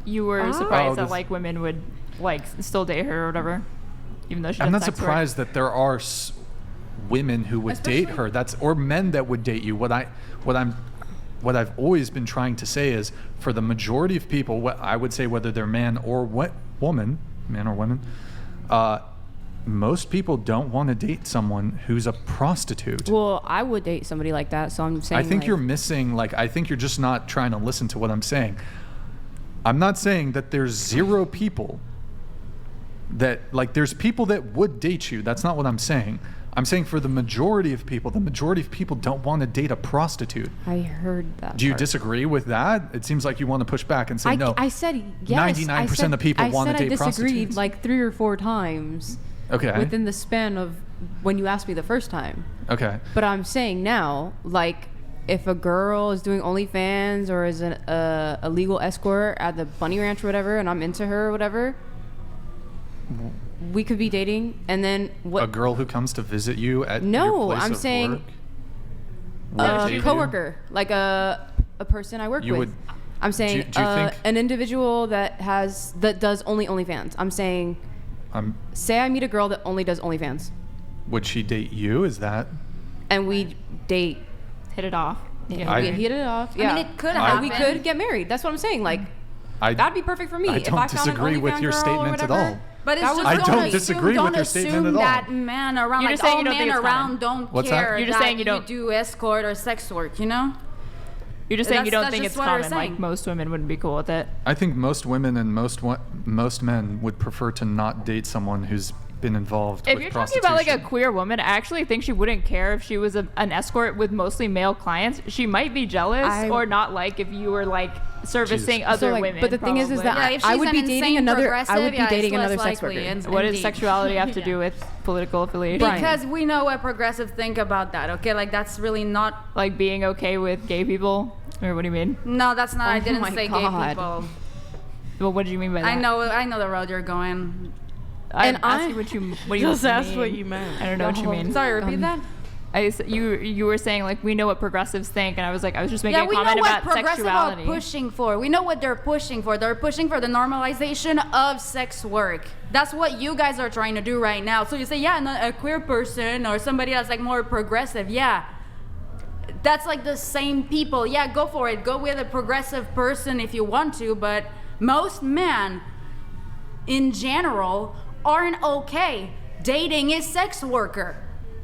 you were surprised that like women would like still date her or whatever, even though she. I'm not surprised that there are women who would date her. Or men that would date you. What I've always been trying to say is, for the majority of people, what I would say, whether they're man or woman, most people don't want to date someone who's a prostitute. Well, I would date somebody like that, so I'm saying. I think you're missing. I think you're just not trying to listen to what I'm saying. I'm not saying that there's zero people that there's people that would date you. That's not what I'm saying. I'm saying for the majority of people don't want to date a prostitute. I heard that. Do you disagree with that? It seems like you want to push back and say no. I said yes. 99% of people want to date prostitutes. I disagreed like 3 or 4 times. Okay. Within the span of when you asked me the first time. Okay. But I'm saying now, if a girl is doing OnlyFans or is a legal escort at the Bunny Ranch or whatever, and I'm into her or whatever, we could be dating. And then what? A girl who comes to visit you at your place I'm of saying work? A coworker, like a person I work with. I'm saying do you think an individual that does only OnlyFans. I'm saying. Say I meet a girl that only does OnlyFans. Would she date you? Is that? And we date. Hit it off. Yeah, we hit it off. Yeah. I mean, it could happen. We could get married. That's what I'm saying. That'd be perfect for me. I don't disagree with your statement at all. But it's just I don't disagree with your statement at all. That men around, You're like saying all you don't men think it's around common. don't What's care that? You're just saying you don't do escort or sex work, you know? You're just saying you don't That's think just it's what we're common. Like saying. most women wouldn't be cool with it. I think most women and most men would prefer to not date someone who's been involved If with you're talking prostitution. about a queer woman, I actually think she wouldn't care if she was an escort with mostly male clients. She might be jealous or not like if you were servicing other women. But the thing is that I would be dating another. I would be dating another sex worker. What does sexuality have to do with political affiliation? Because we know what progressives think about that. Okay, that's really not being okay with gay people, or what do you mean? No, that's not. I didn't say God. gay people. Well, what do you mean by that? I know the road you're going. I'm asking what you just mean. ask what you meant. I don't know what you mean. Sorry, repeat that. You were saying we know what progressives think, and I was just making a comment we know about what progressives sexuality. are pushing for. We know what they're pushing for. They're pushing for the normalization of sex work. That's what you guys are trying to do right now. So you say, a queer person or somebody that's more progressive. Yeah, that's the same people. Yeah, go for it. Go with a progressive person if you want to. But most men, in general, aren't okay dating a sex worker.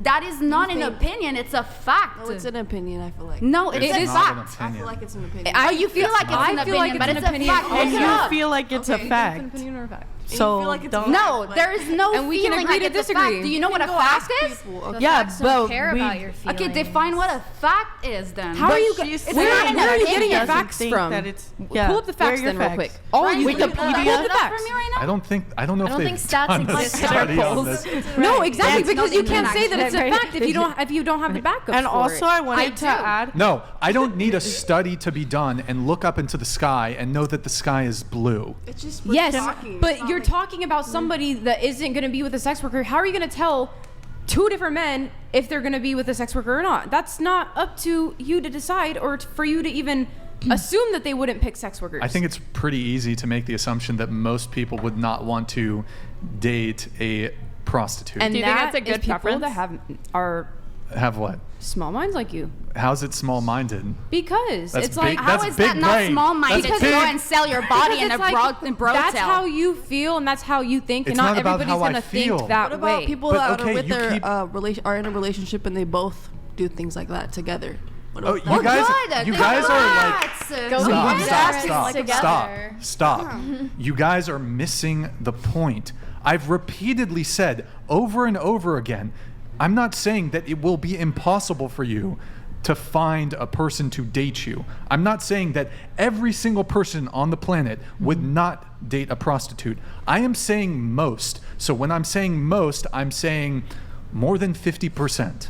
That is not an opinion, it's a fact. No, it's an opinion, I feel like. No, it's a fact. I feel like it's an opinion. You feel like it's an opinion, but it's a fact. And Look it you up. feel like it's a fact. It's an opinion or a fact. So feel like it's don't. No, there is no And we can feeling agree like to it's a disagree. fact. Do you know what a fact is? Yeah, Facts but don't care about your Okay, feelings. define what a fact is then. How are you? she's Where saying are you that getting she your doesn't facts think from? that it's- Pull yeah, up the where are facts your then real facts? quick. All you Wikipedia? pull up the facts. For me right now? I don't know I don't if think they've stats done a exist. study on this. No, exactly, That's because you not can't even say that it's a accurate. fact if you don't have the backup. And for also, it. I wanted to add. No, I don't need a study to be done and look up into the sky and know that the sky is blue. It's just Yes, talking. but you're talking about somebody that isn't going to be with a sex worker. How are you going to tell 2 different men if they're going to be with a sex worker or not? That's not up to you to decide or for you to even assume that they wouldn't pick sex workers. I think it's pretty easy to make the assumption that most people would not want to date a prostitute. and Do you think that that's a good is people preference? that are Have what? small minds like you. How's it small-minded? Because That's it's big- like How That's is that big not brain. small-minded That's to go big- and sell your body in a bro that's tale? how you feel and that's how you think, It's and not not about everybody's how I gonna feel. think that What about way. people But, that okay, are with you their keep- are in a relationship and they both do things like that together? What Oh, about you that? guys, you guys are like. Go Stop, with stop, it. stop, Together. stop. You guys are missing the point. I've repeatedly said over and over again, I'm not saying that it will be impossible for you to find a person to date you. I'm not saying that every single person on the planet would not date a prostitute. I am saying most. So when I'm saying most, I'm saying more than 50%.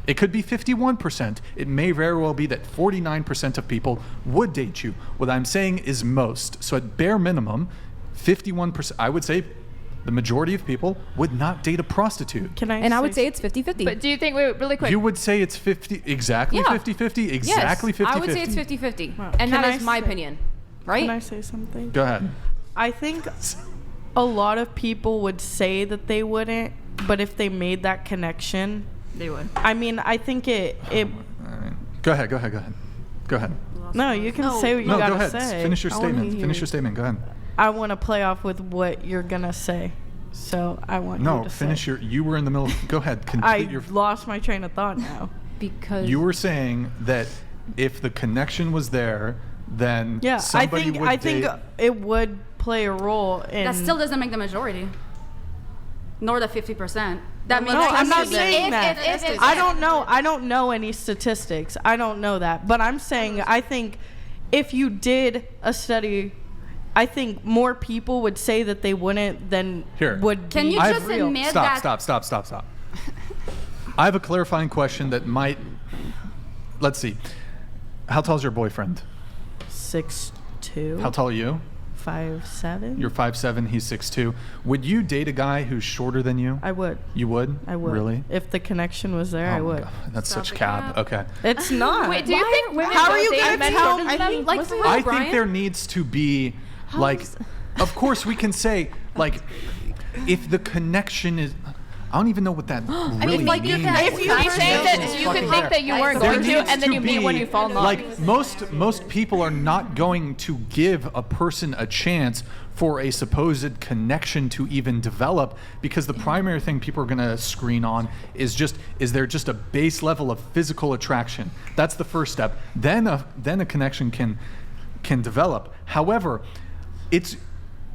It could be 51%. It may very well be that 49% of people would date you. What I'm saying is most. So at bare minimum, 51%, I would say the majority of people would not date a prostitute. Can I? And I would say it's 50-50. But do you think, wait, really quick? You would say it's exactly Yeah. 50-50? Exactly yes, 50-50? I would say it's 50-50. Wow. And Can that I is my say- opinion. right? Can I say something? Go ahead. I think a lot of people would say that they wouldn't, but if they made that connection, They would. I mean, I think it All right. Go ahead. no, you can say what you No, gotta go ahead. say. Finish your I wanna statement. hear Finish you. your statement. Go ahead. I want to play off with what you're gonna say, so I want you No, to finish say. your. You were in the middle. Go ahead. I Complete your. lost my train of thought now. Because You were saying that if the connection was there, then Yeah, somebody would I think date. it would play a role in. That still doesn't make the majority. Nor the 50%. That means No, I'm not if- saying that. if- I don't know. I don't know any statistics. I don't know that. But I'm saying I think if you did a study, I think more people would say that they wouldn't than Here. would Can be you I've- just real. admit Stop. that? I have a clarifying question that might. Let's see. How tall is your boyfriend? 6'2", How tall are you? 5'7". You're 5'7", he's 6'2". Would you date a guy who's shorter than you? I would. You would? I would. Really? If the connection was there, Oh I my would. God, that's Stop such the cap. cap. Okay. It's not. Wait, do you think women How are don't you date gonna men tell shorter me- than them? Like, Listen, for real, I Brian? think there needs to be, like, of course we can say, like, if the connection is, I don't even know what that really like, you means. can- if you It's saying just that you fucking could think there. that you weren't There going to, needs and then to you meet be- when you fall in love. Like most people are not going to give a person a chance for a supposed connection to even develop, because the primary thing people are going to screen on is there just a base level of physical attraction. That's the first step. Then a connection can develop. However, it's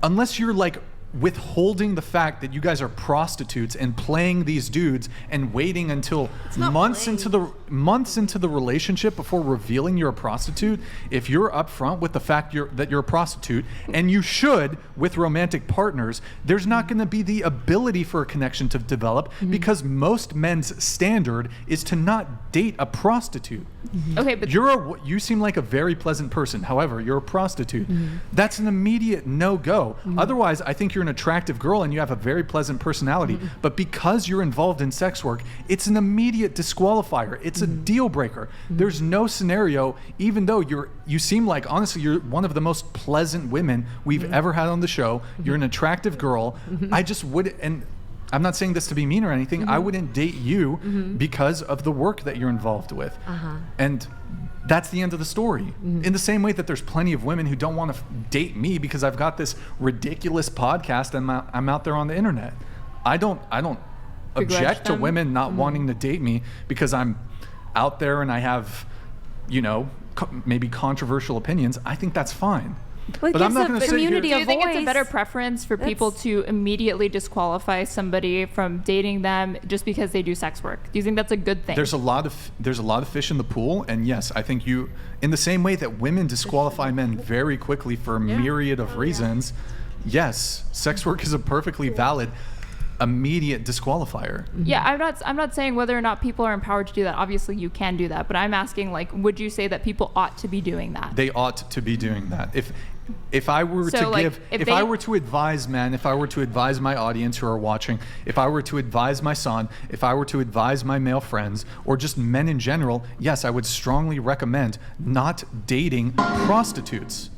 unless you're like withholding the fact that you guys are prostitutes and playing these dudes and waiting until months into the relationship before revealing you're a prostitute. If you're upfront with the fact that you're a prostitute, and you should with romantic partners, there's not going to be the ability for a connection to develop, because most men's standard is to not date a prostitute. Okay, but You seem like a very pleasant person. However, you're a prostitute. That's an immediate no-go. Otherwise, I think you're an attractive girl and you have a very pleasant personality. But because you're involved in sex work, it's an immediate disqualifier. It's a deal breaker. There's no scenario, even though you seem like, honestly, you're one of the most pleasant women we've ever had on the show. You're an attractive girl. I just would, and I'm not saying this to be mean or anything. I wouldn't date you because of the work that you're involved with. And that's the end of the story. In the same way that there's plenty of women who don't want to date me because I've got this ridiculous podcast and I'm out there on the internet. I don't object to them? women not wanting to date me because I'm out there and I have, maybe controversial opinions. I think that's fine. Well, it But I'm gives not the gonna sit here- community do you think it's a voice. better preference for people to immediately disqualify somebody from dating them just because they do sex work? Do you think that's a good thing? There's a lot of fish in the pool, and yes, I think in the same way that women disqualify men very quickly for a myriad of reasons, yes, sex work is a perfectly valid immediate disqualifier. Yeah, I'm not saying whether or not people are empowered to do that. Obviously, you can do that, but I'm asking, like, would you say that people ought to be doing that? They ought to be doing that. If I were So, to like, give, if if they- I were to advise men, if I were to advise my audience who are watching, if I were to advise my son, if I were to advise my male friends, or just men in general, yes, I would strongly recommend not dating prostitutes.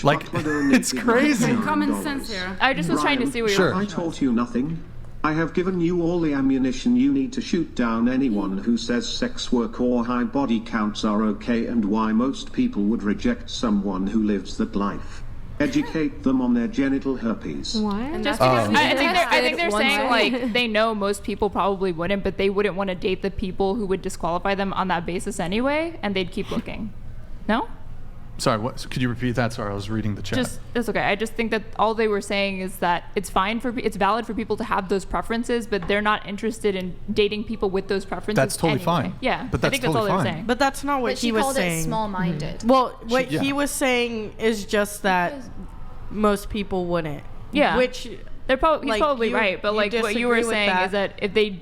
Like, it's crazy. Common sense here. I just was trying to see what Sure. you were. I taught you nothing. I have given you all the ammunition you need to shoot down anyone who says sex work or high body counts are okay, and why most people would reject someone who lives that life. Educate them on their genital herpes. What? Just Oh. because I think they're One saying way. like they know most people probably wouldn't, but they wouldn't want to date the people who would disqualify them on that basis anyway, and they'd keep looking. No? Sorry, what? Could you repeat that? Sorry, I was reading the chat. It's okay. I just think that all they were saying is that it's valid for people to have those preferences, but they're not interested in dating people with those preferences. That's totally anyway. fine. Yeah, But I that's think that's all totally they're fine. saying. But that's not what But she he was called saying. it small-minded. Well, what Yeah. he was saying is just that most people wouldn't. Yeah. Which He's like, probably you- right, but you like what you were disagree with saying that. is that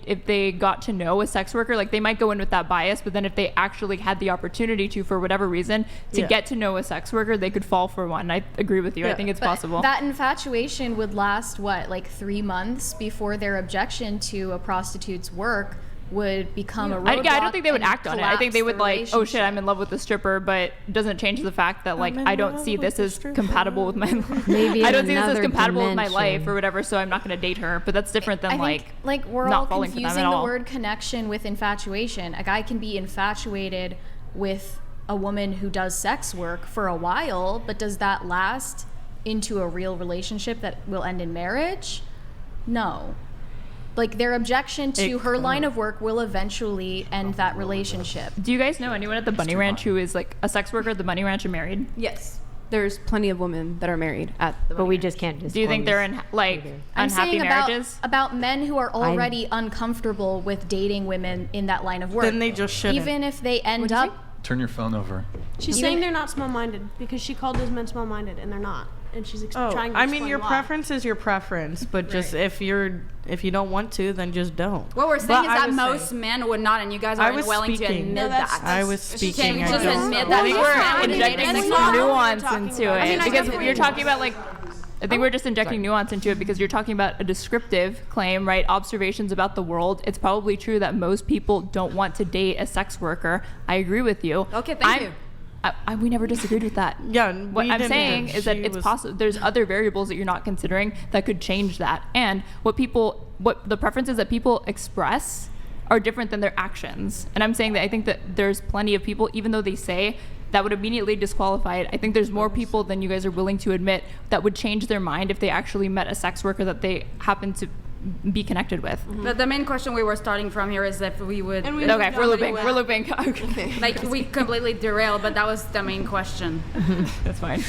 if they got to know a sex worker, like they might go in with that bias, but then if they actually had the opportunity to, for whatever reason, to Yeah. get to know a sex worker, they could fall for one. I agree with you. I Yeah. think it's But possible. that infatuation would last, what, like 3 months before their objection to a prostitute's work would become a I roadblock. don't think they would and act on it. I think they collapse would the like, oh shit, I'm relationship. in love with the stripper, but it doesn't change the fact that like in I don't love see with this the as stripper. compatible with my life. Maybe I in don't see this as another compatible with my dimension. life or whatever, so I'm not going to date her. But that's different than I like think, like we're not all falling for them confusing at the all. word connection with infatuation. A guy can be infatuated with a woman who does sex work for a while, but does that last into a real relationship that will end in marriage? No. Like their objection to It her could. line of work will eventually end that relationship. Do you guys know anyone at the Bunny Ranch who is like a sex worker at the Bunny Ranch and married? Yes. There's plenty of women that are married at the But we just can't disclose. Do you think they're in like either. I'm unhappy saying marriages? about men who are already uncomfortable with dating women in that line of work. Then they just shouldn't. Even if they end What'd you up Turn your phone over. She's Even- saying they're not small-minded because she called those men small-minded and they're not. And she's Oh, trying to I mean, explain your why. preference is your preference, but just if you don't want to, then just don't. What we're saying But is I that was most saying- men would not, and you guys I aren't was willing to speaking. admit No, that's- that. I was Can speaking. you I just don't- admit I that? think most we're men would injecting admit some that? nuance talking into about. it I mean, I because definitely you're agree. talking about like. I think we're just injecting nuance into it because you're talking about a descriptive claim, right? Observations about the world. It's probably true that most people don't want to date a sex worker. I agree with you. Okay, thank you. We never disagreed with that. Yeah, What we I'm didn't. saying is that She it's was- possible. There's other variables that you're not considering that could change that, and what the preferences that people express are different than their actions. And I'm saying that I think that there's plenty of people, even though they say that would immediately disqualify it. I think there's more people than you guys are willing to admit that would change their mind if they actually met a sex worker that they happen to be connected with. But the main question we were starting from here is if we would, And we- Okay, we're Nobody looping. would. We're looping. Okay, like we completely derailed, but that was the main question. that's fine.